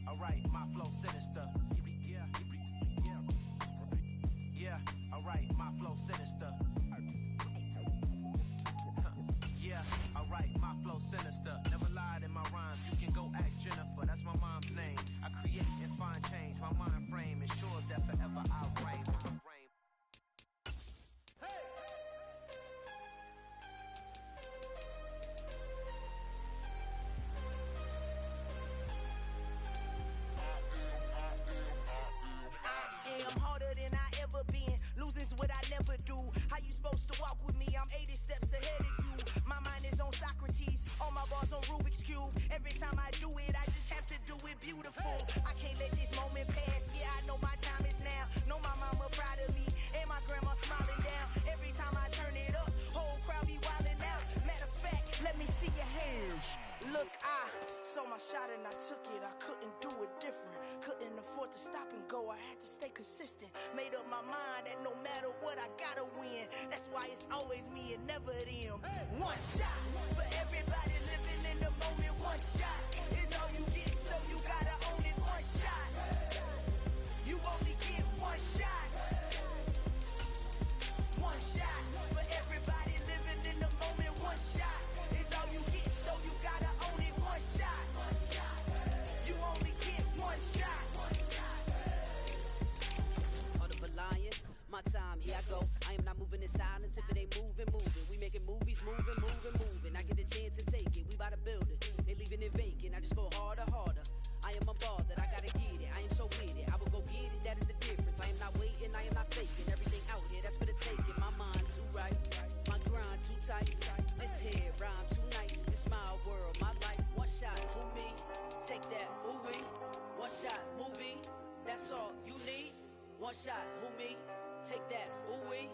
alright, my flow sinister. Yeah, alright, my flow sinister. Yeah, alright, my flow sinister. Never lied in my rhymes, you can go ask Jennifer, that's my mom's name. I create and find change, my mind frame ensures that forever I'll reign. I'm harder than I ever been. Losing's what I never do. How you supposed to walk with me? I'm 80 steps ahead of you. My mind is on Socrates, all my bars on Rubik's Cube. Every time I do it, I just have to do it beautiful. I can't let this moment pass. Yeah, I know my time is now. Know my mama proud of me, and my grandma smiling down. Every time I turn it up, whole crowd be wildin' out. Matter of fact, let me see your hands. Look, I saw my shot and I took it. I couldn't do it different. Couldn't afford to stop and go. I had to stay consistent. Made up my mind that no matter what, I gotta win. That's why it's always me and never them. One shot for everybody living in the moment. One shot is all you get, so you gotta own it. One shot. You only get one shot. One shot for everybody living in the moment. One shot is all you get, so you gotta own it. One shot. You only get one shot. Heart of a lion, my time, here I go. I am not moving in silence. If it ain't moving, moving. We making movies, moving. I get a chance to take it. We bout to build it. They leaving it vacant. I just go harder. I am a ball that I gotta get it. I am so with it. I will go get it. That is the difference. I am not waiting. I am not faking. Everything out here, that's for the taking. My mind too right. My grind too tight. This here rhyme too nice. This my world, my life. One shot, who me? Take that, ooh-wee. One shot, movie. That's all you need. One shot, who me? Take that, ooh-wee.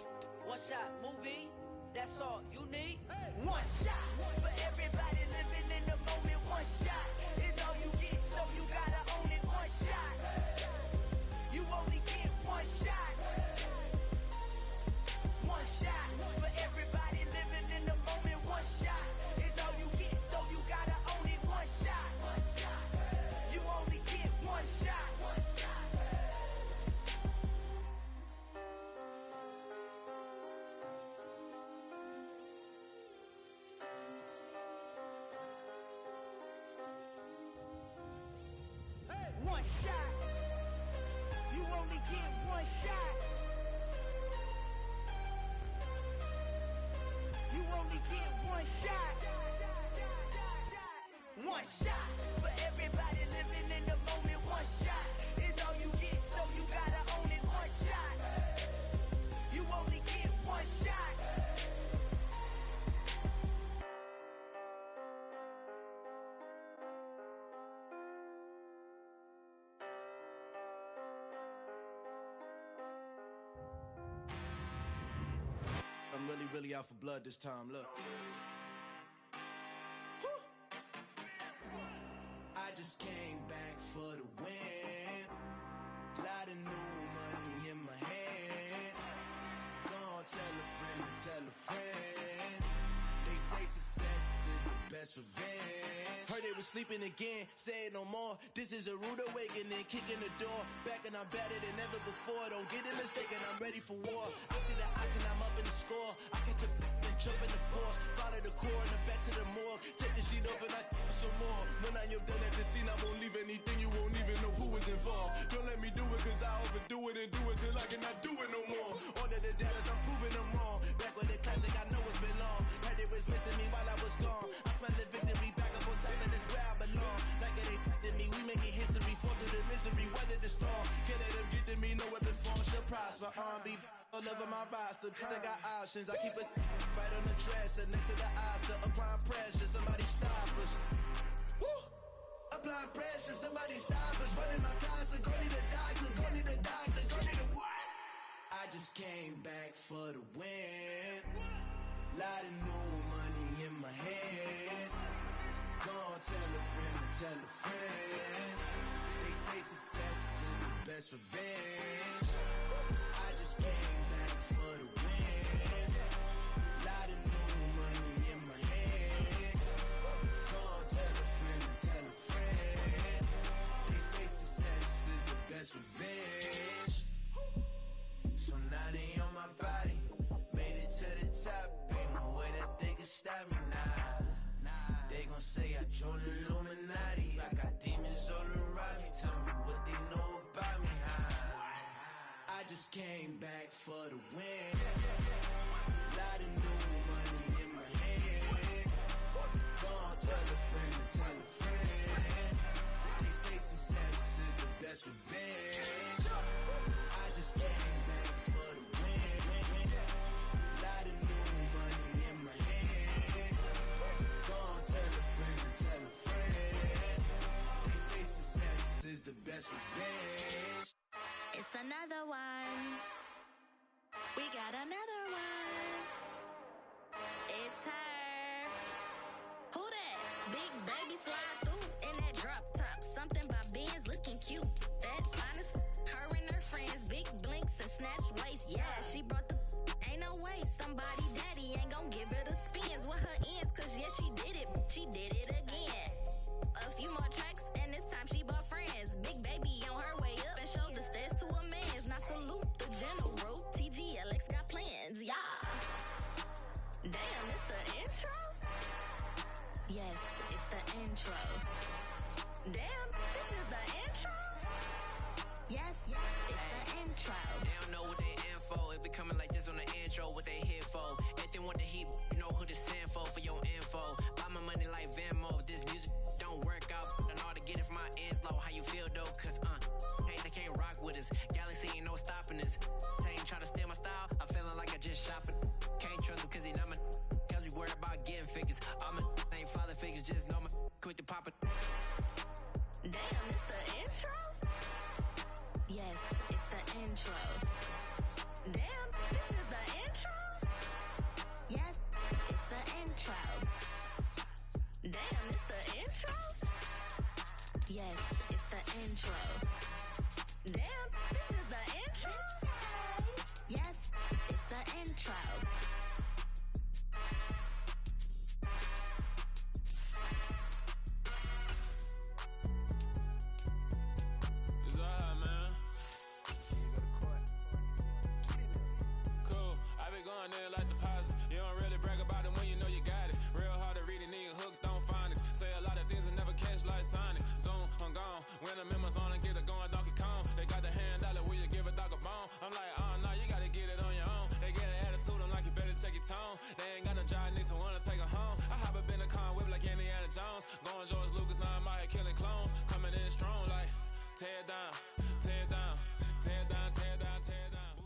One shot, movie. That's all you need. One shot for everybody living in the moment. One shot is all you get, so you gotta own it. One shot. You only get one shot. One shot for everybody living in the moment. One shot is all you get, so you gotta own it. One shot. You only get one shot. One shot. You only get one shot. You only get one shot. One shot for everybody living in the moment. One shot is all you get, so you gotta own it. One shot. You only get one shot. I'm really out for blood this time, look. I just came back for the win. Lot of new money in my hand. Gonna tell a friend to tell a friend. They say success is the best revenge. Heard they was sleeping again, say it no more. This is a rude awakening, kicking the door. Back and I'm better than ever before. Don't get it mistaken, I'm ready for war. I see the option, I'm up in the score. I catch a and jump in the course. Follow the core and the back to the morgue. Take the sheet off and I some more. When I am done at the scene, I won't leave anything. You won't even know who was involved. Don't let me do it, cause I overdo it and do it till I cannot do it no more. All of the datas, I'm proving them wrong. Back with the classic, I know it's been long. Heard it was missing me while I was gone. I smell the victory back up on top, and it's where I belong. Like it ain't to me, we making history. Fall through the misery, weather the storm. Can't let them get to me, no weapon form shall prosper. R&B all over my roster. I got options, I keep it right on the dresser. Next to the Oscar, applying pressure. Somebody stop us. Woo! Applying pressure, somebody stop us. Running my concert, go need a doctor, go need a doctor, go need a what? I just came back for the win. Lot of new money in my head. Gonna tell a friend to tell a friend. They say success is the best revenge. I just came back for the win. Lot of new money in my head. Gonna tell a friend to tell a friend. They say Mama say I joined the Illuminati. I got demons all around me. Tell me what they know about me. I just came back for the win. Lot of new money in my hand. Go on, tell a friend to tell a friend. They say success is the best revenge. I just came back for the win. Lot of new money in my hand. Go on, tell a friend to tell a friend. They say success is the best revenge. It's another one. We got another one. It's her. Who that? Big baby slide through in that drop top. Something by Benz looking cute. That's honest. Her and her friends, big blinks and snatch waist. Yeah, she brought the. Ain't no way somebody daddy ain't gon' give her the spins with her ends. Cause yeah, she did it. She did it again. A few more tracks and this time she bought friends. Big baby on her way up and showed the stairs to a man's. Now salute the general. TGLX got plans, yeah. Damn, it's the intro? Yes, it's the intro. Damn, this is the intro? Yes, it's the intro. They don't know what they in for. If we coming like this on the intro, what they here for? If they want the heat, you know who to send for your info. Buy my money like Venmo. If this music don't work out, I know how to get it from my ends low. How you feel though? Cause hey, they can't rock with us. Galaxy ain't no stopping us. They ain't trying to steal my style. I'm feeling like I just shopping. Can't trust him cause he not my. Cause we worried about getting figures. All my ain't father figures, just know my quick to pop it. Damn, it's the intro? Yes, it's the intro. Damn, this is the intro? Yes, it's the intro. Damn, it's the intro? Yes, it's the intro. Damn, this is the intro? Yes, it's the intro. It's alright, man. Cool. I be going there like deposit. You don't really brag about it when you know you got it. Real hard to read a nigga hooked on phonics. Say a lot of things and never catch like Sonic. Zoom, I'm gone. When the members on and get it going Donkey Kong. They got the hand dollar, will you give a dog a bone? I'm like, oh no, you gotta get it on your own. They get an attitude, I'm like, you better check your tone. They ain't got no job, need someone to take her home. I hop up in the car, whip like Indiana Jones. Going George Lucas, now I'm out here killing clones. Coming in strong like, tear down, tear down, tear down, tear down, tear down.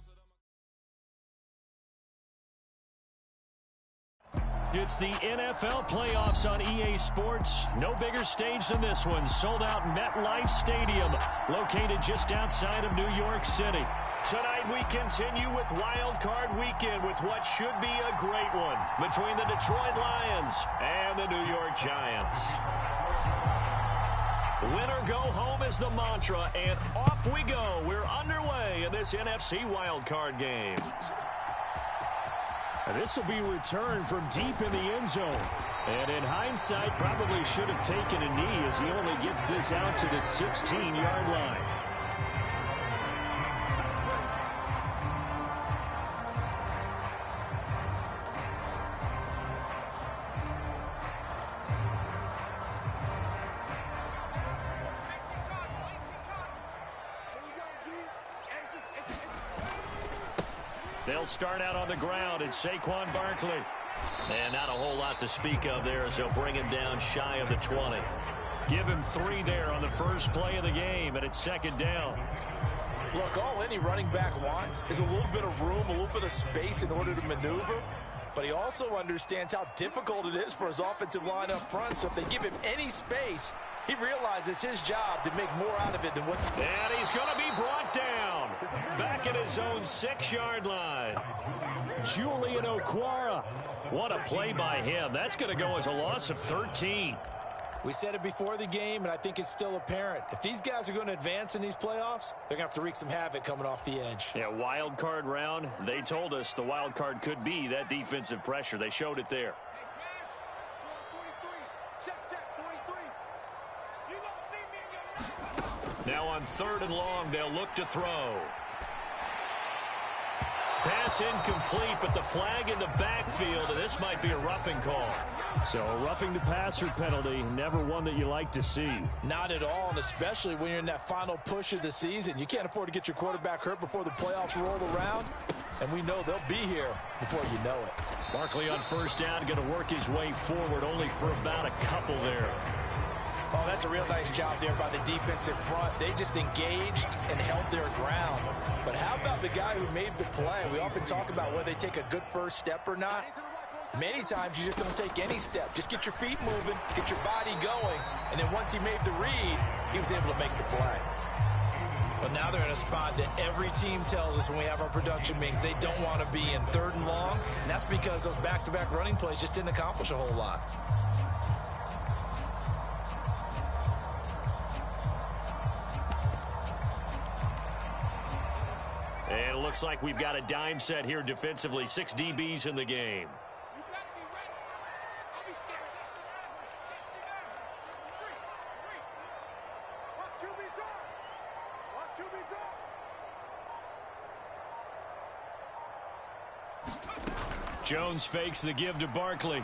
It's the NFL playoffs on EA Sports. No bigger stage than this one. Sold out MetLife Stadium, located just outside of New York City. Tonight we continue with Wild Card Weekend with what should be a great one between the Detroit Lions and the New York Giants. Win or go home is the mantra, and off we go. We're underway in this NFC Wild Card game. This will be returned from deep in the end zone. And in hindsight, probably should have taken a knee as he only gets this out to the 16-yard line. They'll start out on the ground. It's Saquon Barkley. And not a whole lot to speak of there as they'll bring him down shy of the 20. Give him 3 there on the first play of the game, and it's second down. Look, all any running back wants is a little bit of room, a little bit of space in order to maneuver. But he also understands how difficult it is for his offensive line up front. So if they give him any space, he realizes his job to make more out of it than what... And he's going to be brought down. Back at his own 6-yard line. Julian Okwara. What a play by him. That's going to go as a loss of 13. We said it before the game, and I think it's still apparent. If these guys are going to advance in these playoffs, they're going to have to wreak some havoc coming off the edge. Yeah, wild card round. They told us the wild card could be that defensive pressure. They showed it there. Now on 3rd and long, they'll look to throw. Pass incomplete, but the flag in the backfield, and this might be a roughing call. So a roughing the passer penalty, never one that you like to see. Not at all, and especially when you're in that final push of the season. You can't afford to get your quarterback hurt before the playoffs roll around, and we know they'll be here before you know it. Barkley on first down, going to work his way forward, only for about a couple there. Oh, that's a real nice job there by the defensive front. They just engaged and held their ground. But how about the guy who made the play? We often talk about whether they take a good first step or not. Many times you just don't take any step. Just get your feet moving, get your body going, and then once he made the read, he was able to make the play. But now they're in a spot that every team tells us when we have our production meetings they don't want to be in, 3rd and long, and that's because those back-to-back running plays just didn't accomplish a whole lot. And it looks like we've got a dime set here defensively. 6 DBs in the game. Jones fakes the give to Barkley.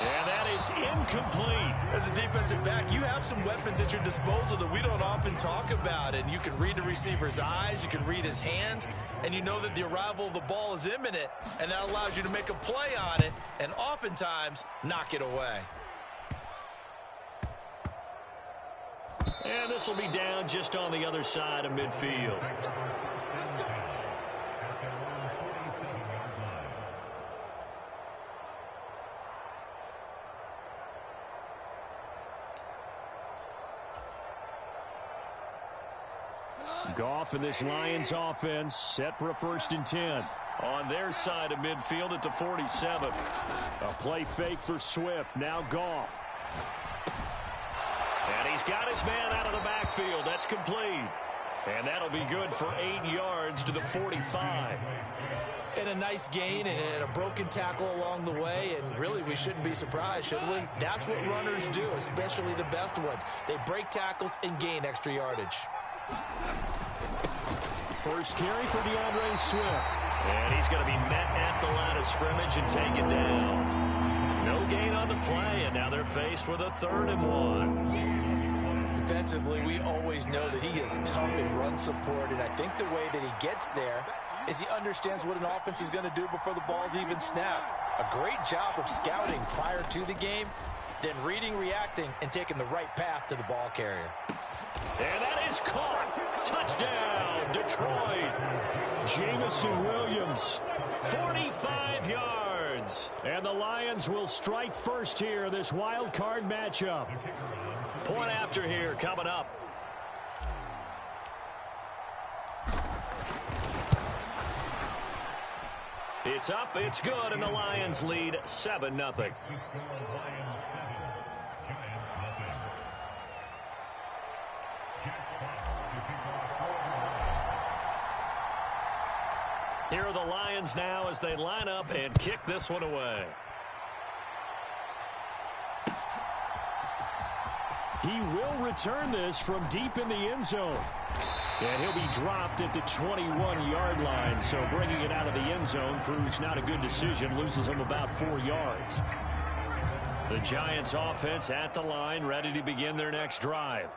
And that is incomplete. As a defensive back, you have some weapons at your disposal that we don't often talk about. And you can read the receiver's eyes, you can read his hands, and you know that the arrival of the ball is imminent. And that allows you to make a play on it and oftentimes knock it away. And this will be down just on the other side of midfield. Goff and this Lions offense set for a 1st and 10. On their side of midfield at the 47. A play fake for Swift. Now Goff. And he's got his man out of the backfield. That's complete. And that'll be good for 8 yards to the 45. And a nice gain and a broken tackle along the way. And really, we shouldn't be surprised, should we? That's what runners do, especially the best ones. They break tackles and gain extra yardage. First carry for DeAndre Swift. And he's going to be met at the line of scrimmage and taken down. No gain on the play, and now they're faced with a 3rd and 1. Defensively, we always know that he is tough in run support, and I think the way that he gets there is he understands what an offense is going to do before the ball's even snapped. A great job of scouting prior to the game, then reading, reacting, and taking the right path to the ball carrier. And that is caught. Touchdown, Detroit. Jamison Williams, 45 yards. And the Lions will strike first here, this wild card matchup. Point after here coming up. It's up, it's good, and the Lions lead 7-0. Here are the Lions now as they line up and kick this one away. He will return this from deep in the end zone. And he'll be dropped at the 21-yard line. So bringing it out of the end zone proves not a good decision. Loses him about 4 yards. The Giants offense at the line, ready to begin their next drive.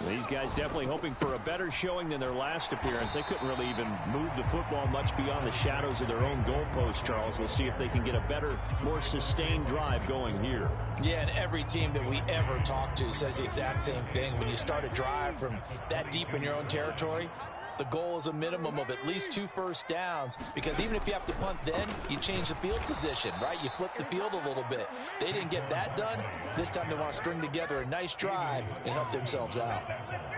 These guys definitely hoping for a better showing than their last appearance. They couldn't really even move the football much beyond the shadows of their own goalpost, Charles. We'll see if they can get a better, more sustained drive going here. Yeah, and every team that we ever talk to says the exact same thing. When you start a drive from that deep in your own territory, the goal is a minimum of at least 2 first downs, because even if you have to punt then, you change the field position, right? You flip the field a little bit. They didn't get that done. This time they want to string together a nice drive and help themselves out.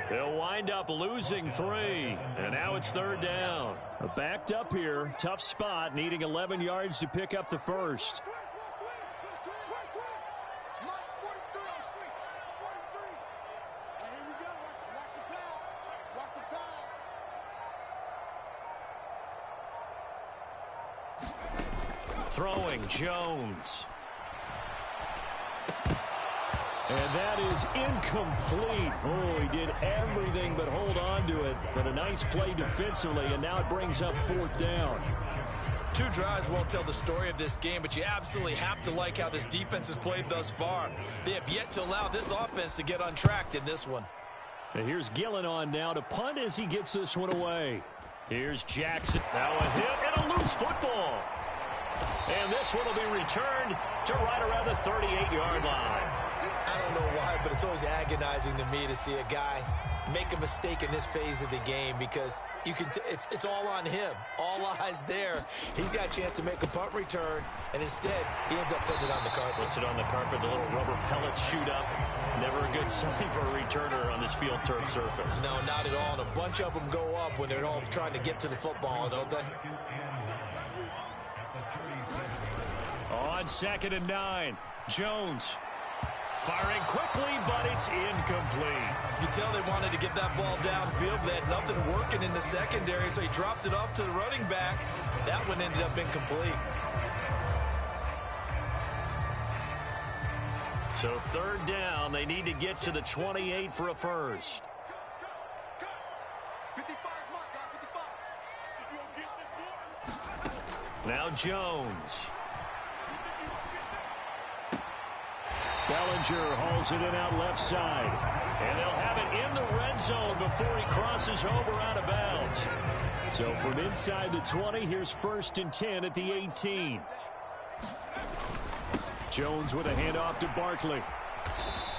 They'll wind up losing 3, and now it's 3rd down. Backed up here, tough spot, needing 11 yards to pick up the first. Throwing, Jones. And that is incomplete. Oh, he did everything but hold on to it. But a nice play defensively, and now it brings up 4th down. 2 drives won't tell the story of this game, but you absolutely have to like how this defense has played thus far. They have yet to allow this offense to get untracked in this one. And here's Gillen on now to punt as he gets this one away. Here's Jackson. Now a hit and a loose football. And this one will be returned to right around the 38-yard line. I don't know why, but it's always agonizing to me to see a guy make a mistake in this phase of the game because you can it's all on him. All eyes there. He's got a chance to make a punt return, and instead he ends up putting it on the carpet. Puts it on the carpet. The little rubber pellets shoot up. Never a good sign for a returner on this field turf surface. No, not at all. And a bunch of them go up when they're all trying to get to the football, don't they? On 2nd and 9, Jones firing quickly, but it's incomplete. You can tell they wanted to get that ball downfield. They had nothing working in the secondary, so he dropped it off to the running back. That one ended up incomplete. So 3rd down, they need to get to the 28 for a first. Now Jones. Bellinger hauls it in out left side. And they'll have it in the red zone before he crosses over out of bounds. So from inside the 20, here's 1st and 10 at the 18. Jones with a handoff to Barkley.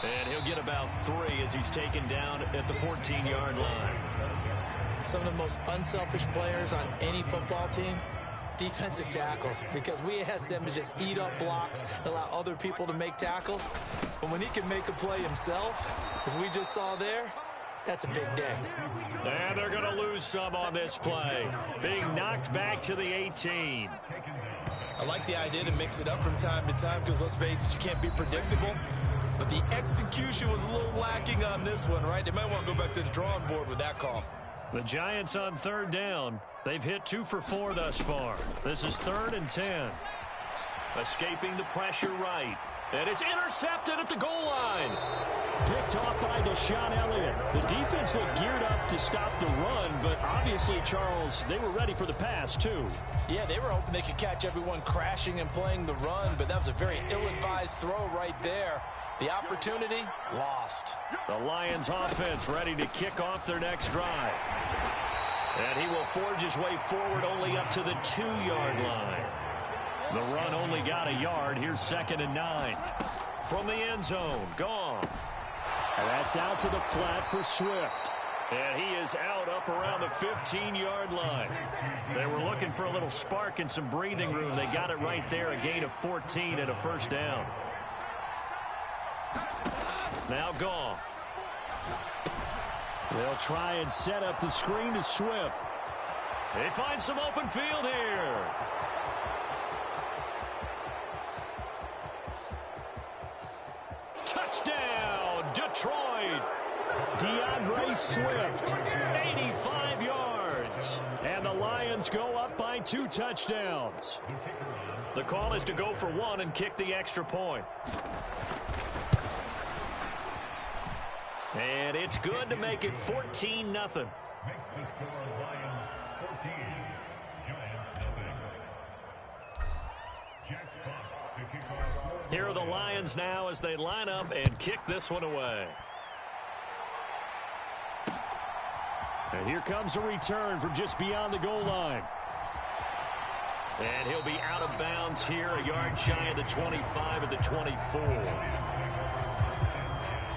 And he'll get about 3 as he's taken down at the 14-yard line. Some of the most unselfish players on any football team, defensive tackles, because we ask them to just eat up blocks and allow other people to make tackles. But when he can make a play himself, as we just saw there, that's a big day. And they're going to lose some on this play. Being knocked back to the 18. I like the idea to mix it up from time to time because, let's face it, you can't be predictable. But the execution was a little lacking on this one, right? They might want to go back to the drawing board with that call. The Giants on 3rd down. They've hit 2 for 4 thus far. This is 3rd and 10. Escaping the pressure right. And it's intercepted at the goal line. Picked off by Deshaun Elliott. The defense looked geared up to stop the run, but obviously, Charles, they were ready for the pass, too. Yeah, they were hoping they could catch everyone crashing and playing the run, but that was a very ill-advised throw right there. The opportunity, lost. The Lions offense ready to kick off their next drive. And he will forge his way forward only up to the 2-yard line. The run only got a yard. Here's 2nd and 9. From the end zone, gone. And that's out to the flat for Swift. And he is out up around the 15-yard line. They were looking for a little spark and some breathing room. They got it right there, a gain of 14 and a 1st down. Now Goff. They'll try and set up the screen to Swift. They find some open field here. Touchdown, Detroit. DeAndre Swift, 85 yards. And the Lions go up by 2 touchdowns. The call is to go for 1 and kick the extra point. And it's good to make it 14-0. Here are the Lions now as they line up and kick this one away. And here comes a return from just beyond the goal line. And he'll be out of bounds here, a yard shy of the 25 at the 24.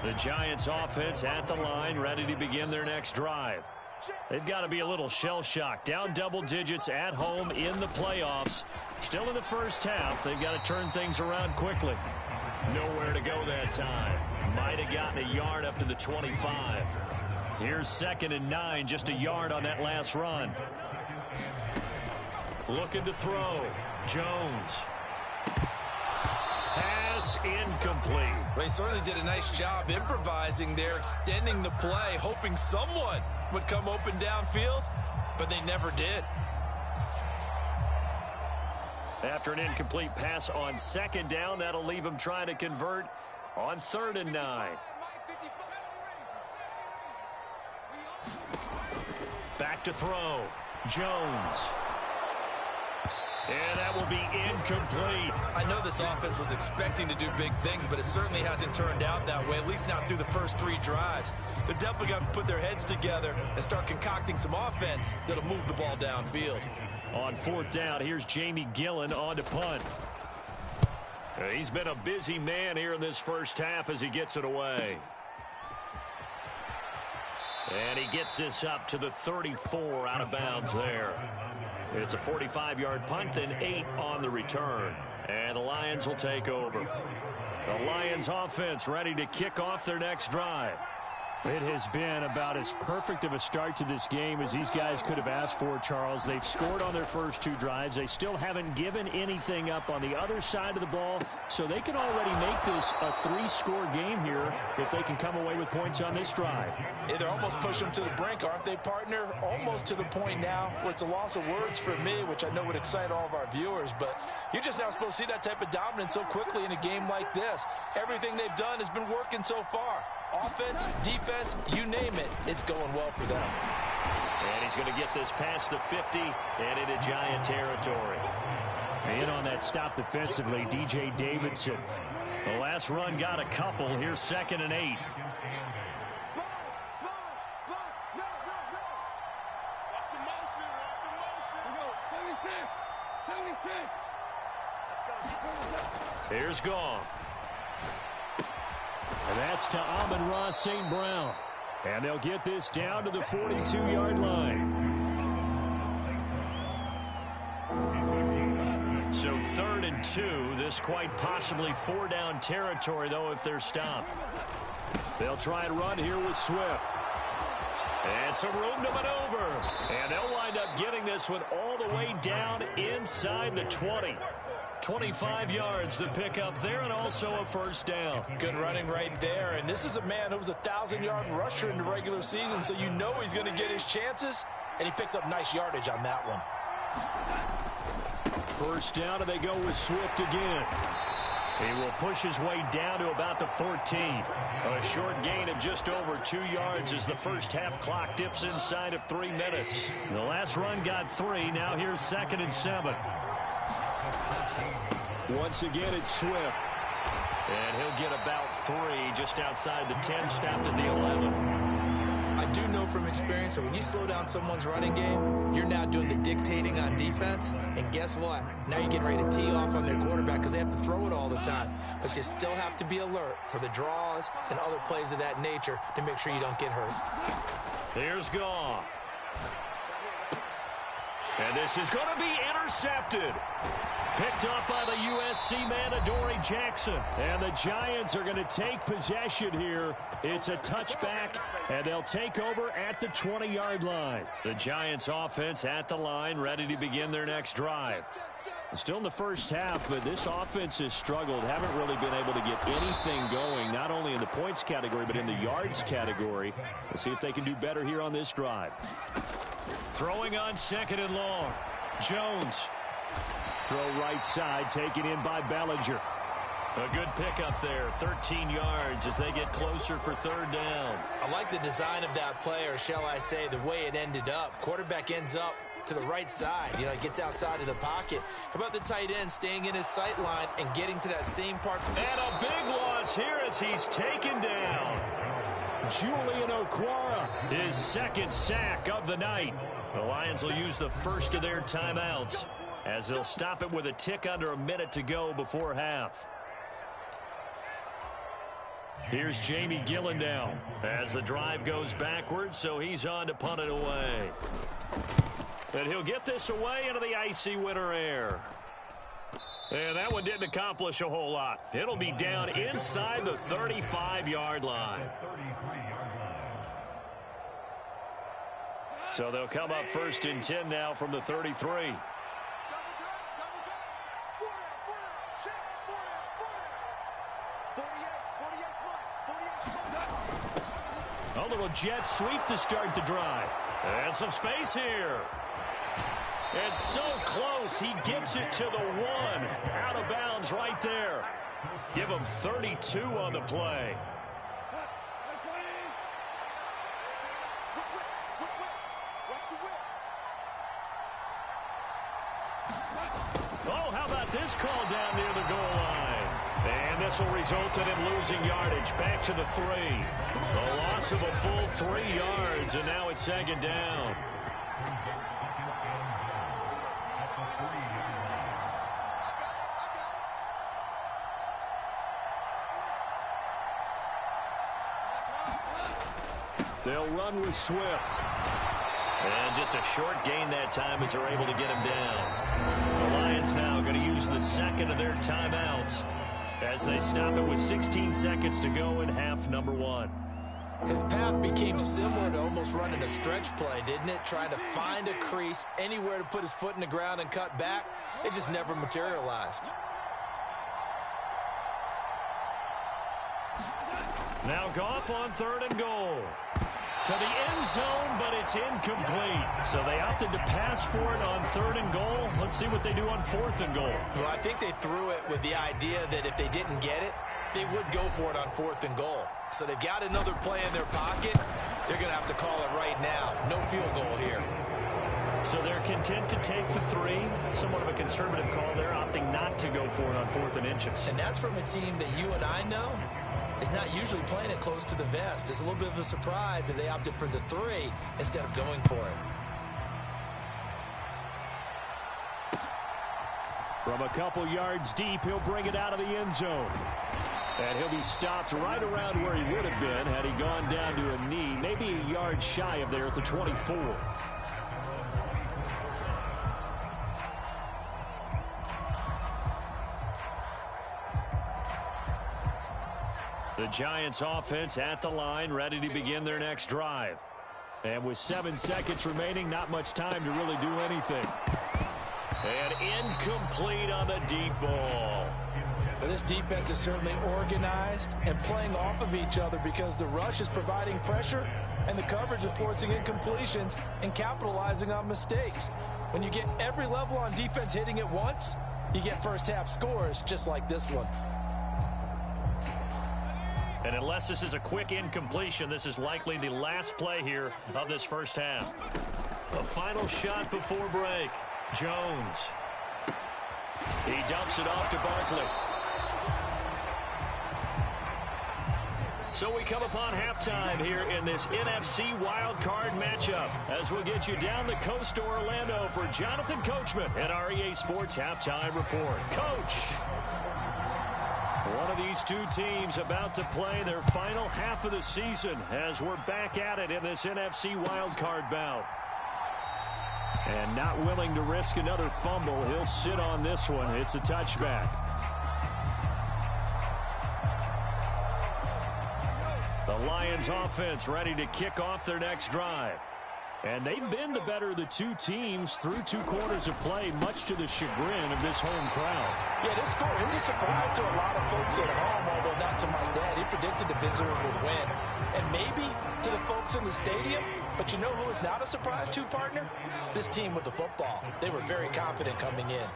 The Giants offense at the line, ready to begin their next drive. They've got to be a little shell-shocked. Down double digits at home in the playoffs. Still in the first half. They've got to turn things around quickly. Nowhere to go that time. Might have gotten a yard up to the 25. Here's 2nd and 9, just a yard on that last run. Looking to throw. Jones. Pass incomplete. Well, he certainly did a nice job improvising there, extending the play, hoping someone would come open downfield, but they never did. After an incomplete pass on 2nd down, that'll leave him trying to convert on 3rd and 9. Back to throw. Jones. And that will be incomplete. I know this offense was expecting to do big things, but it certainly hasn't turned out that way, at least not through the first 3 drives. They're definitely going to have to put their heads together and start concocting some offense that'll move the ball downfield. On 4th down, here's Jamie Gillen on to punt. He's been a busy man here in this first half as he gets it away. And he gets this up to the 34 out of bounds there. It's a 45-yard punt, then 8 on the return. And the Lions will take over. The Lions offense ready to kick off their next drive. It has been about as perfect of a start to this game as these guys could have asked for, Charles. They've scored on their first 2 drives. They still haven't given anything up on the other side of the ball, so they can already make this a 3-score game here if they can come away with points on this drive. Yeah, they're almost pushing them to the brink, aren't they, partner? Almost to the point now where it's a loss of words for me, which I know would excite all of our viewers, but you're just not supposed to see that type of dominance so quickly in a game like this. Everything they've done has been working so far. Offense, defense, you name it, it's going well for them. And he's going to get this past the 50 and into Giant territory. In on that stop defensively, DJ Davidson. The last run got a couple. Here's 2nd and 8. Here's Gong. And that's to Amon-Ra St. Brown. And they'll get this down to the 42-yard line. So 3rd and 2. This quite possibly 4-down territory, though, if they're stopped. They'll try and run here with Swift. And some room to maneuver. And they'll wind up getting this one all the way down inside the 20. 25 yards to pick up there, and also a 1st down. Good running right there, and this is a man who was a 1,000-yard rusher in the regular season, so you know he's going to get his chances, and he picks up nice yardage on that one. 1st down, and they go with Swift again. He will push his way down to about the 14. A short gain of just over 2 yards as the first half clock dips inside of 3 minutes. The last run got 3. Now here's 2nd and 7. Once again, it's Swift. And he'll get about 3 just outside the 10, stopped at the 11. I do know from experience that when you slow down someone's running game, you're now doing the dictating on defense. And guess what? Now you're getting ready to tee off on their quarterback because they have to throw it all the time. But you still have to be alert for the draws and other plays of that nature to make sure you don't get hurt. Here's Goff. And this is going to be intercepted. Picked up by the USC man, Adoree Jackson. And the Giants are going to take possession here. It's a touchback, and they'll take over at the 20-yard line. The Giants offense at the line, ready to begin their next drive. Still in the first half, but this offense has struggled. Haven't really been able to get anything going, not only in the points category, but in the yards category. We'll see if they can do better here on this drive. Throwing on 2nd and long. Jones. Throw right side, taken in by Bellinger. A good pickup there, 13 yards as they get closer for 3rd down. I like the design of that play, or shall I say the way it ended up. Quarterback ends up to the right side. You know, he gets outside of the pocket. How about the tight end staying in his sight line and getting to that same part? And a big loss here as he's taken down. Julian Okwara, his 2nd sack of the night. The Lions will use the first of their timeouts as they'll stop it with a tick under a minute to go before half. Here's Jamie Gillen now as the drive goes backwards, so he's on to punt it away. And he'll get this away into the icy winter air. And that one didn't accomplish a whole lot. It'll be down inside the 35-yard line. So they'll come up 1st and 10 now from the 33. A little jet sweep to start the drive. And some space here. It's so close. He gets it to the 1. Out of bounds right there. Give him 32 on the play. is called down near the goal line. And this will result in him losing yardage. Back to the 3. A loss of a full 3 yards, and now it's second down. They'll run with Swift. And just a short gain that time as they're able to get him down. The Lions now going to use the second of their timeouts as they stop it with 16 seconds to go in half number 1. His path became similar to almost running a stretch play, didn't it? Trying to find a crease, anywhere to put his foot in the ground and cut back. It just never materialized. Now Goff on 3rd and goal. To the end zone, but it's incomplete. So they opted to pass for it on 3rd and goal. Let's see what they do on 4th and goal. Well, I think they threw it with the idea that if they didn't get it, they would go for it on 4th and goal. So they've got another play in their pocket. They're going to have to call it right now. No field goal here. So they're content to take the 3. Somewhat of a conservative call there, opting not to go for it on 4th and inches. And that's from a team that you and I know is not usually playing it close to the vest. It's a little bit of a surprise that they opted for the 3 instead of going for it. From a couple yards deep, he'll bring it out of the end zone. And he'll be stopped right around where he would have been had he gone down to a knee, maybe a yard shy of there at the 24. The Giants offense at the line, ready to begin their next drive. And with 7 seconds remaining, not much time to really do anything. And incomplete on the deep ball. Well, this defense is certainly organized and playing off of each other because the rush is providing pressure and the coverage is forcing incompletions and capitalizing on mistakes. When you get every level on defense hitting at once, you get first half scores just like this one. And unless this is a quick incompletion, this is likely the last play here of this first half. A final shot before break. Jones. He dumps it off to Barkley. So we come upon halftime here in this NFC wildcard matchup as we'll get you down the coast to Orlando for Jonathan Coachman at our EA Sports Halftime Report. Coach! One of these two teams about to play their final half of the season as we're back at it in this NFC wildcard bout. And not willing to risk another fumble, he'll sit on this one. It's a touchback. The Lions offense ready to kick off their next drive. And they've been the better of the two teams through 2 quarters of play, much to the chagrin of this home crowd. Yeah, this score is a surprise to a lot of folks at home, although not to my dad. He predicted the visitors would win. And maybe to the folks in the stadium, but you know who is not a surprise to, partner? This team with the football. They were very confident coming in.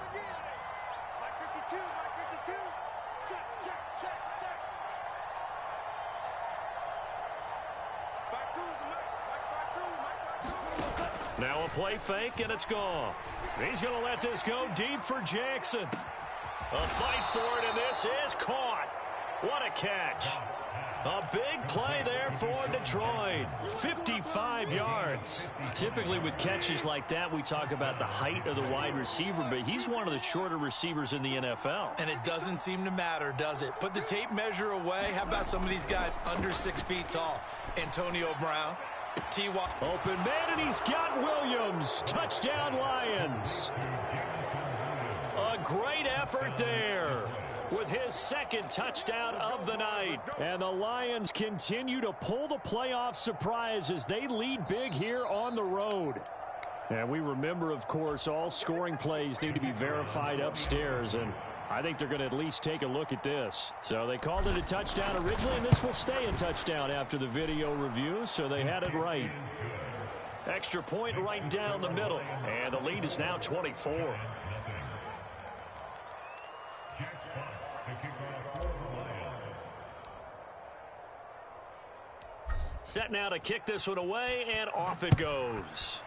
Now a play fake, and it's gone. He's going to let this go deep for Jackson. A fight for it, and this is caught. What a catch. A big play there for Detroit. 55 yards. Typically with catches like that, we talk about the height of the wide receiver, but he's one of the shorter receivers in the NFL. And it doesn't seem to matter, does it? Put the tape measure away. How about some of these guys under 6 feet tall? Antonio Brown. T.Y. Open man, and he's got Williams. Touchdown, Lions. A great effort there with his second touchdown of the night. And the Lions continue to pull the playoff surprise as they lead big here on the road. And we remember, of course, all scoring plays need to be verified upstairs, and I think they're going to at least take a look at this. So they called it a touchdown originally, and this will stay a touchdown after the video review, so they had it right. Extra point right down the middle, and the lead is now 24. Set now to kick this one away, and off it goes.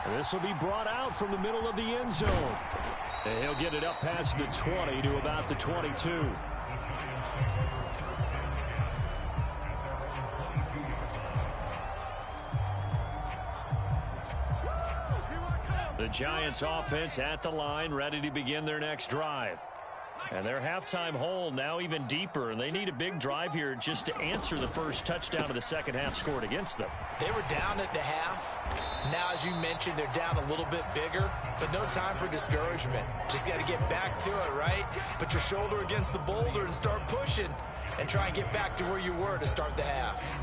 This will be brought out from the middle of the end zone. And he'll get it up past the 20 to about the 22. The Giants offense at the line, ready to begin their next drive. And their halftime hole now even deeper, and they need a big drive here just to answer the first touchdown of the second half scored against them. They were down at the half. Now, as you mentioned, they're down a little bit bigger, but no time for discouragement. Just got to get back to it, right? Put your shoulder against the boulder and start pushing and try and get back to where you were to start the half.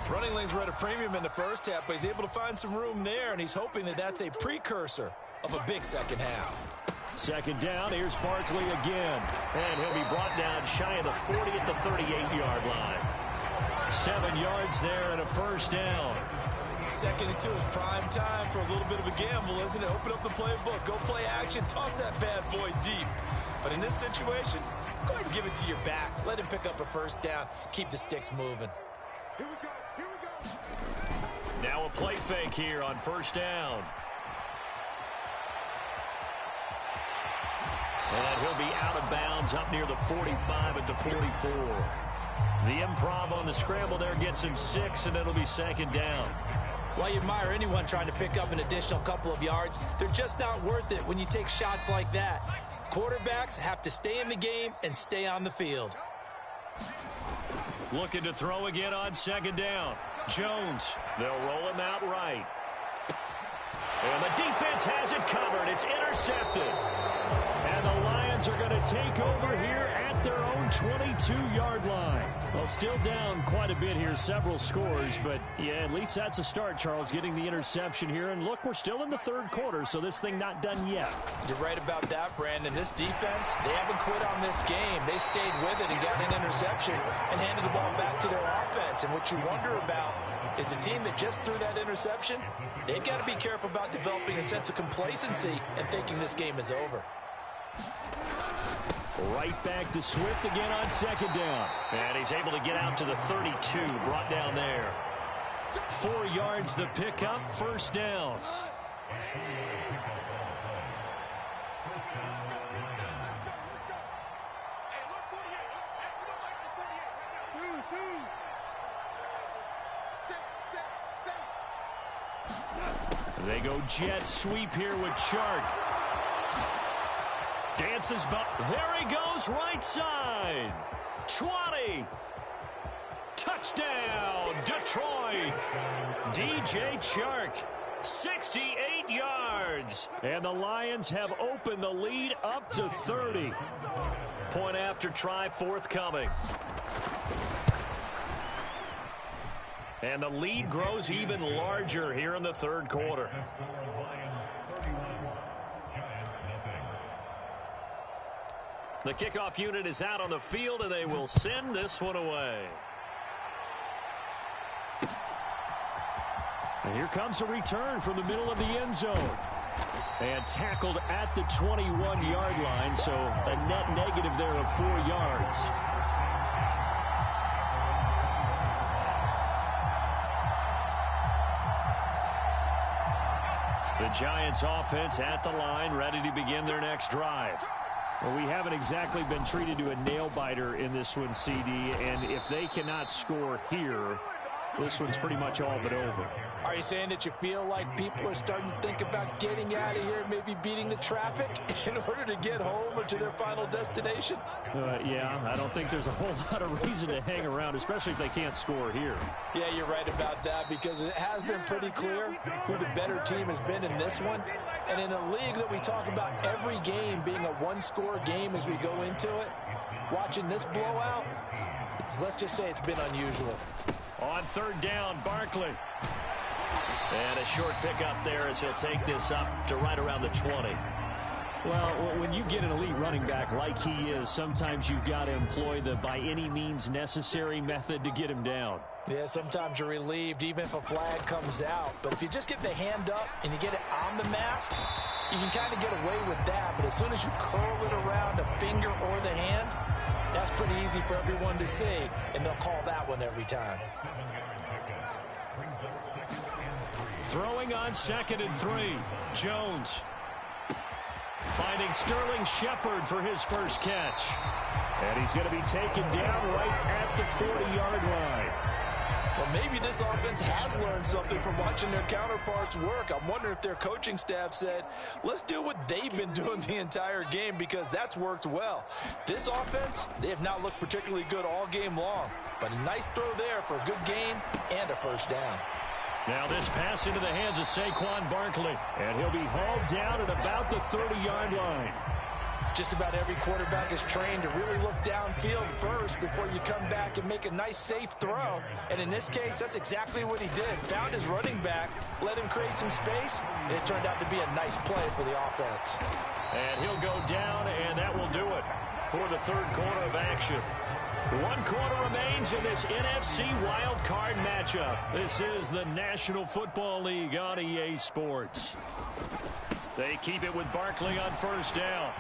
Running lanes were at a premium in the first half, but he's able to find some room there, and he's hoping that that's a precursor of a big second half. Second down, here's Barkley again. And he'll be brought down shy of the 40 at the 38-yard line. 7 yards there and a first down. Second and 2 is prime time for a little bit of a gamble, isn't it? Open up the playbook, go play action, toss that bad boy deep. But in this situation, go ahead and give it to your back. Let him pick up a first down. Keep the sticks moving. Here we go. Here we go. Now a play fake here on first down. And he'll be out of bounds up near the 45 at the 44. The improv on the scramble there gets him 6, and it'll be second down. While you admire anyone trying to pick up an additional couple of yards, they're just not worth it when you take shots like that. Quarterbacks have to stay in the game and stay on the field. Looking to throw again on second down. Jones, they'll roll him out right. And the defense has it covered. It's intercepted. And the Lions are going to take over here at their own 22-yard line. Well, still down quite a bit here, several scores, but yeah, at least that's a start, Charles, getting the interception here. And look, we're still in the third quarter, so this thing not done yet. You're right about that, Brandon. This defense, they haven't quit on this game. They stayed with it and got an interception and handed the ball back to their offense. And what you wonder about is the team that just threw that interception, they've got to be careful about developing a sense of complacency and thinking this game is over. Right back to Swift again on second down. And he's able to get out to the 32, brought down there. 4 yards the pickup, first down. They go jet sweep here with Chark. Dances, but there he goes, right side. 20. Touchdown, Detroit. DJ Chark, 68 yards. And the Lions have opened the lead up to 30. Point after try forthcoming. And the lead grows even larger here in the third quarter. The kickoff unit is out on the field, and they will send this one away. And here comes a return from the middle of the end zone. And tackled at the 21-yard line, so a net negative there of 4 yards. The Giants offense at the line, ready to begin their next drive. Well, we haven't exactly been treated to a nail-biter in this one, CD, and if they cannot score here, this one's pretty much all but over. Are you saying that you feel like people are starting to think about getting out of here and maybe beating the traffic in order to get home or to their final destination? Yeah, I don't think there's a whole lot of reason to hang around, especially if they can't score here. Yeah, you're right about that, because it has been pretty clear who the better team has been in this one. And in a league that we talk about every game being a one-score game as we go into it, watching this blowout, let's just say it's been unusual. On third down, Barkley. And a short pickup there as he'll take this up to right around the 20. Well, when you get an elite running back like he is, sometimes you've got to employ the by any means necessary method to get him down. Yeah, sometimes you're relieved even if a flag comes out. But if you just get the hand up and you get it on the mask, you can kind of get away with that. But as soon as you curl it around a finger or the hand, that's pretty easy for everyone to see, and they'll call that one every time. Throwing on 2nd and 3. Jones. Finding Sterling Shepard for his first catch. And he's going to be taken down right at the 40-yard line. Well, maybe this offense has learned something from watching their counterparts work. I'm wondering if their coaching staff said, let's do what they've been doing the entire game, because that's worked well. This offense, they have not looked particularly good all game long, but a nice throw there for a good gain and a first down. Now this pass into the hands of Saquon Barkley, and he'll be hauled down at about the 30-yard line. Just about every quarterback is trained to really look downfield first before you come back and make a nice, safe throw. And in this case, that's exactly what he did. Found his running back, let him create some space, and it turned out to be a nice play for the offense. And he'll go down, and that will do it for the third quarter of action. 1 quarter remains in this NFC Wild Card matchup. This is the National Football League on EA Sports. They keep it with Barkley on first down.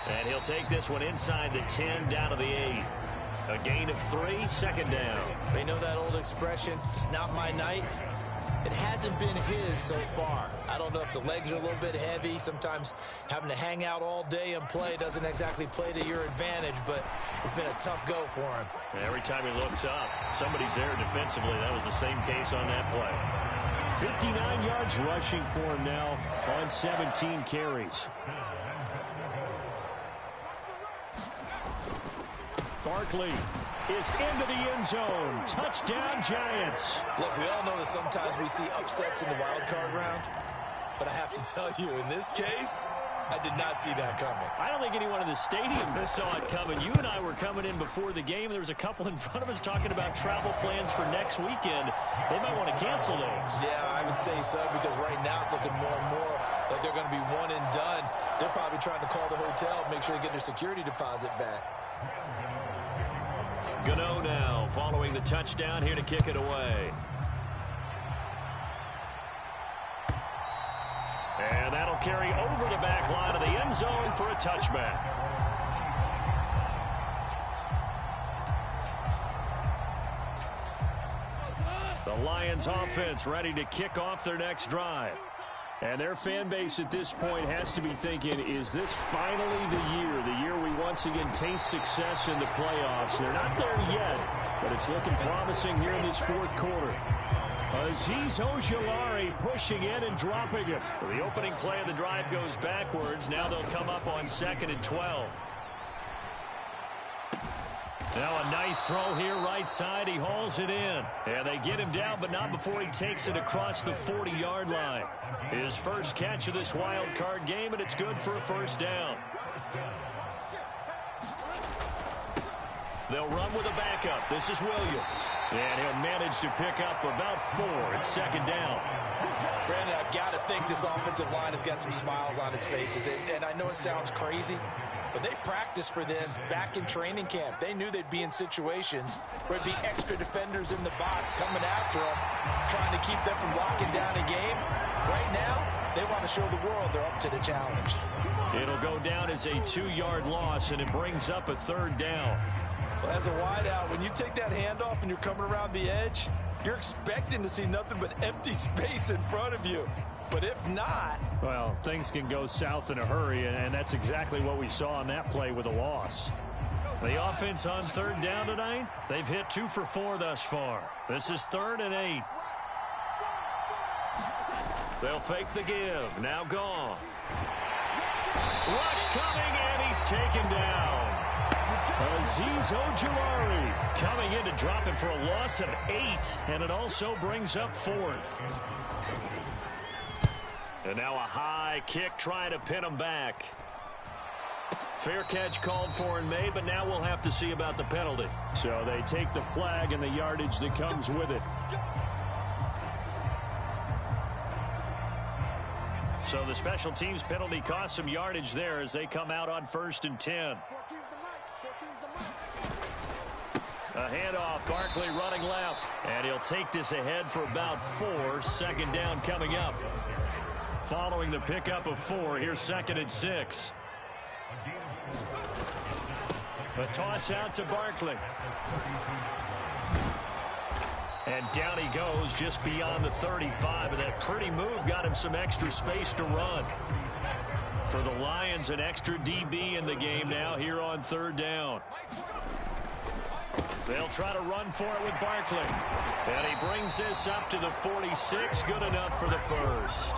And he'll take this one inside the 10, down to the 8. A gain of 3, second down. They know that old expression, it's not my night. It hasn't been his so far. I don't know if the legs are a little bit heavy. Sometimes having to hang out all day and play doesn't exactly play to your advantage, but it's been a tough go for him. Every time he looks up, somebody's there defensively. That was the same case on that play. 59 yards rushing for him now on 17 carries. Barkley is into the end zone. Touchdown, Giants. Look, we all know that sometimes we see upsets in the wild card round, but I have to tell you, in this case, I did not see that coming. I don't think anyone in the stadium saw it coming. You and I were coming in before the game. There was a couple in front of us talking about travel plans for next weekend. They might want to cancel those. Yeah, I would say so, because right now it's looking more and more like they're going to be one and done. They're probably trying to call the hotel, make sure they get their security deposit back. Gano now following the touchdown, here to kick it away. And that'll carry over the back line of the end zone for a touchback. The Lions offense ready to kick off their next drive. And their fan base at this point has to be thinking, is this finally the year we once again taste success in the playoffs? They're not there yet, but it's looking promising here in this fourth quarter. Azeez Ojulari pushing in and dropping it. So the opening play of the drive goes backwards. Now they'll come up on 2nd and 12. Now a nice throw here right side. He hauls it in. And they get him down, but not before he takes it across the 40-yard line. His first catch of this wild card game, and it's good for a first down. They'll run with a backup. This is Williams. And he'll manage to pick up about 4 at second down. Brandon, I've got to think this offensive line has got some smiles on its faces. And I know it sounds crazy, but they practiced for this back in training camp. They knew they'd be in situations where there'd be extra defenders in the box coming after them, trying to keep them from locking down a game. Right now, they want to show the world they're up to the challenge. It'll go down as a 2-yard loss, and it brings up a third down. Well, as a wideout, when you take that handoff and you're coming around the edge, you're expecting to see nothing but empty space in front of you. But if not... well, things can go south in a hurry, and that's exactly what we saw on that play with a loss. The offense on third down tonight, they've hit 2 for 4 thus far. This is 3rd and 8. They'll fake the give. Now gone. Rush coming, and he's taken down. Azeez Ojulari coming in to drop him for a loss of 8, and it also brings up 4th. And now a high kick trying to pin him back. Fair catch called for and made, but now we'll have to see about the penalty. So they take the flag and the yardage that comes with it. So the special teams penalty cost some yardage there as they come out on 1st and 10. A handoff, Barkley running left, and he'll take this ahead for about 4. Second down coming up. Following the pickup of 4, here's 2nd and 6. A toss out to Barkley. And down he goes just beyond the 35. And that pretty move got him some extra space to run. For the Lions, an extra DB in the game now here on third down. They'll try to run for it with Barkley. And he brings this up to the 46. Good enough for the first.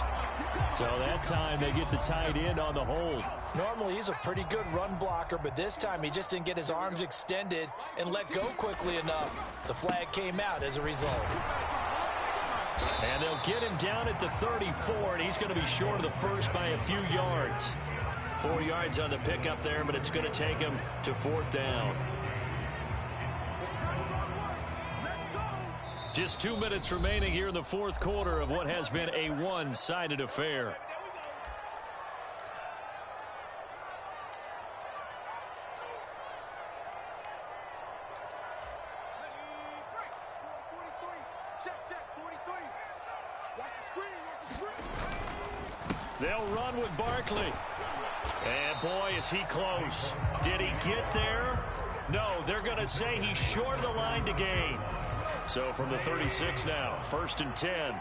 So that time they get the tight end on the hold. Normally he's a pretty good run blocker, but this time he just didn't get his arms extended and let go quickly enough. The flag came out as a result. And they'll get him down at the 34, and he's going to be short of the first by a few yards. 4 yards on the pickup there, but it's going to take him to fourth down. Just 2 minutes remaining here in the fourth quarter of what has been a one-sided affair. They'll run with Barkley. And boy, is he close. Did he get there? No, they're going to say he's short of the line to gain. So from the 36 now, 1st and 10.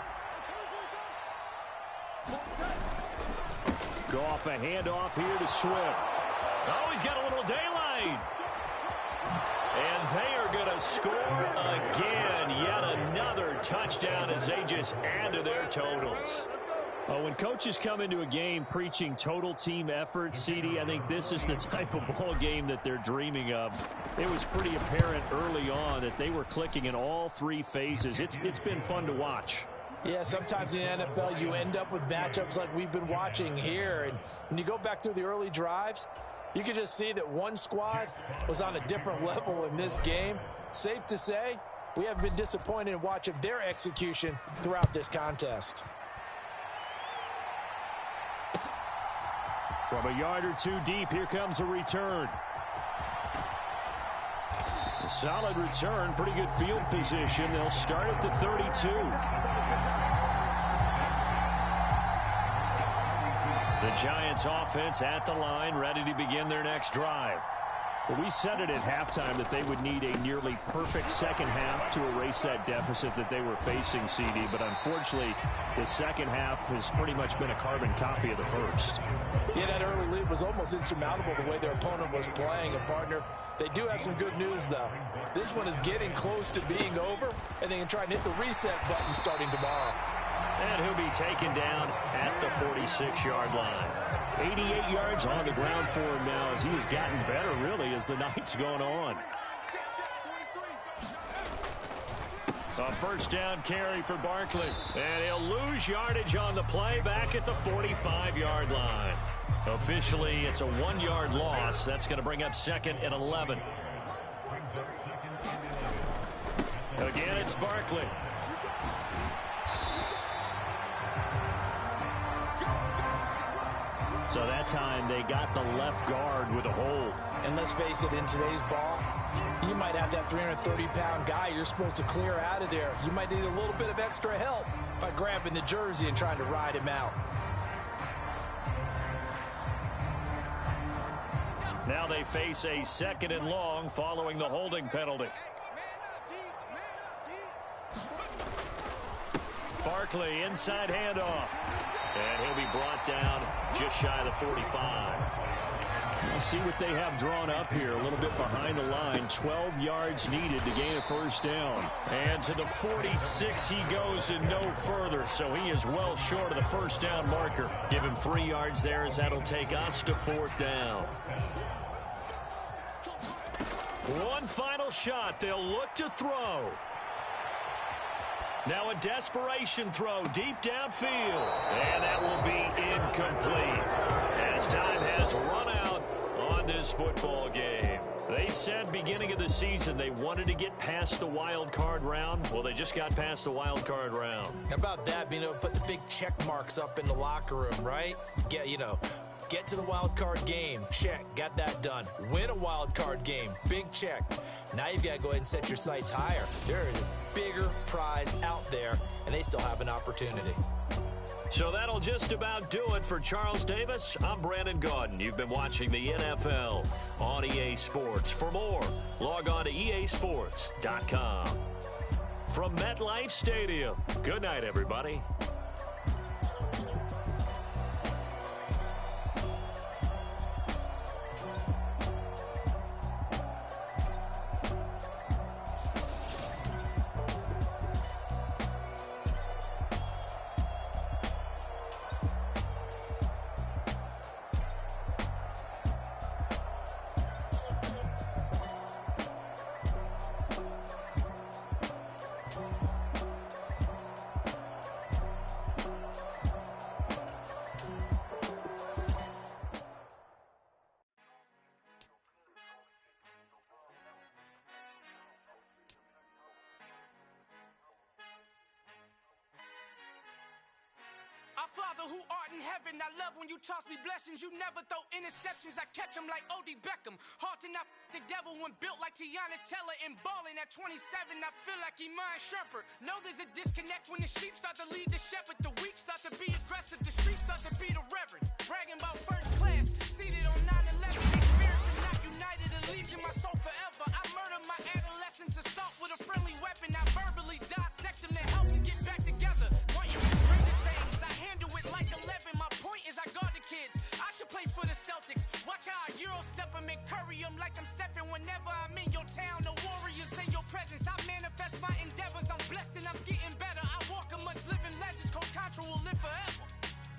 Goff a handoff here to Swift. Oh, he's got a little daylight. And they are going to score again. Yet another touchdown as they just add to their totals. When coaches come into a game preaching total team effort, CD, I think this is the type of ball game that they're dreaming of. It was pretty apparent early on that they were clicking in all three phases. It's been fun to watch. Yeah, sometimes in the NFL you end up with matchups like we've been watching here. And when you go back through the early drives, you can just see that one squad was on a different level in this game. Safe to say, we have been disappointed in watching their execution throughout this contest. From a yard or two deep, here comes a return. A solid return, pretty good field position. They'll start at the 32. The Giants offense at the line, ready to begin their next drive. Well, we said it at halftime that they would need a nearly perfect second half to erase that deficit that they were facing, CD. But unfortunately, the second half has pretty much been a carbon copy of the first. Yeah, that early lead was almost insurmountable the way their opponent was playing. And, partner, they do have some good news, though. This one is getting close to being over, and they can try and hit the reset button starting tomorrow. And he'll be taken down at the 46-yard line. 88 yards on the ground for him now as he has gotten better, really, as the night's gone on. A first down carry for Barkley. And he'll lose yardage on the play back at the 45-yard line. Officially, it's a 1-yard loss. That's going to bring up 2nd and 11. Again, it's Barkley. So that time they got the left guard with a hold. And let's face it, in today's ball, you might have that 330-pound guy you're supposed to clear out of there. You might need a little bit of extra help by grabbing the jersey and trying to ride him out. Now they face a 2nd and long following the holding penalty. Barkley, inside handoff. And he'll be brought down just shy of the 45. Let's see what they have drawn up here. A little bit behind the line. 12 yards needed to gain a first down. And to the 46 he goes and no further. So he is well short of the first down marker. Give him 3 yards there as that'll take us to fourth down. One final shot. They'll look to throw. Now a desperation throw deep downfield. And that will be incomplete as time has run out on this football game. They said beginning of the season they wanted to get past the wild card round. Well, they just got past the wild card round. How about that? Being able to put the big check marks up in the locker room, right? Get to the wild card game. Check. Got that done. Win a wild card game. Big check. Now you've got to go ahead and set your sights higher. There is a bigger prize out there, and they still have an opportunity. So that'll just about do it for Charles Davis. I'm Brandon Gaudin. You've been watching the NFL on EA Sports. For more, log on to easports.com. from MetLife Stadium. Good night, everybody. Our Father who art in heaven, I love when you toss me blessings. You never throw interceptions, I catch them like O.D. Beckham. Hard to not the devil when built like Tiana Teller and balling at 27. I feel like Iman Shumpert. Know there's a disconnect when the sheep start to lead the shepherd. The weak start to be aggressive, the streets start to be the reverend. Bragging about first class, seated on 9/11. Experiencing not united, a legion, my soul forever. I murder my adolescence, assault with a friendly weapon. I verbally dissect them to help them get back together. Want you to bring the things, I handle it like 11. My point is I guard the kids. I should play for the Celtics. Watch how I Euro step them and curry them like I'm stepping. Whenever I'm in your town, the warriors in your presence. I manifest my endeavors. I'm blessed and I'm getting better. I walk amongst living legends. Coach Contra will live forever.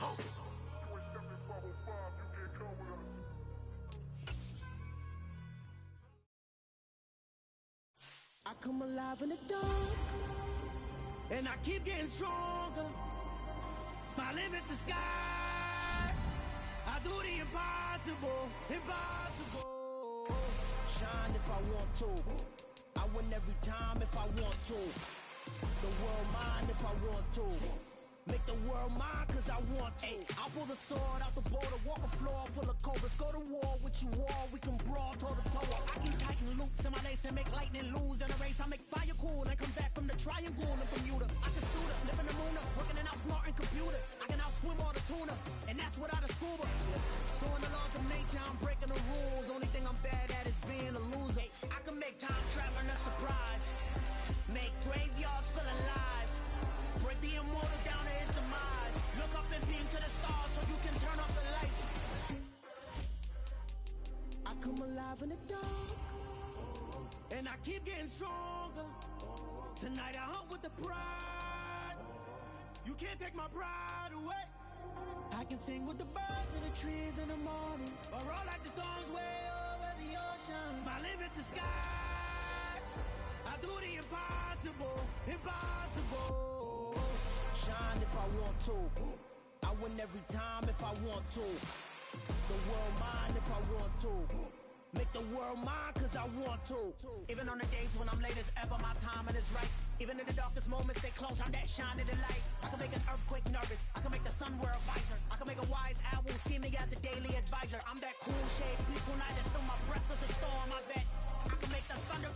Oh. I come alive in the dark, and I keep getting stronger. My limit's the sky. I do the impossible, impossible. Shine if I want to. I win every time if I want to. The world mine if I want to. Make the world mine cause I want to. I'll pull the sword out the border, walk a floor full of cobras. Go to war with you all, we can brawl toe to toe. I can tighten loops in my lace and make lightning lose in a race. I make fire cool and come back from the triangle in Bermuda. I can suit up, live in the moon up, working and outsmarting computers. I can outswim all the tuna, and that's without a scuba. So in the laws of nature, I'm breaking the rules. Only thing I'm bad at is being a loser. I can make time traveling a surprise, make graveyards feel alive. Break the immortal down to his demise. Look up and beam to the stars so you can turn off the lights. I come alive in the dark, and I keep getting stronger. Tonight I hunt with the pride. You can't take my pride away. I can sing with the birds and the trees in the morning, or roll like the storms way over the ocean. My limit's the sky. I do the impossible, impossible. Shine if I want to. I win every time if I want to. The world mine if I want to. Make the world mine cause I want to. Even on the days when I'm late as ever, my timing is right. Even in the darkest moments, stay close, I'm that shining the light. I can make an earthquake nervous, I can make the sun wear a visor. I can make a wise owl see me as a daily advisor. I'm that cool shade, peaceful night, and still my breath is a storm, I bet. I can make the thunder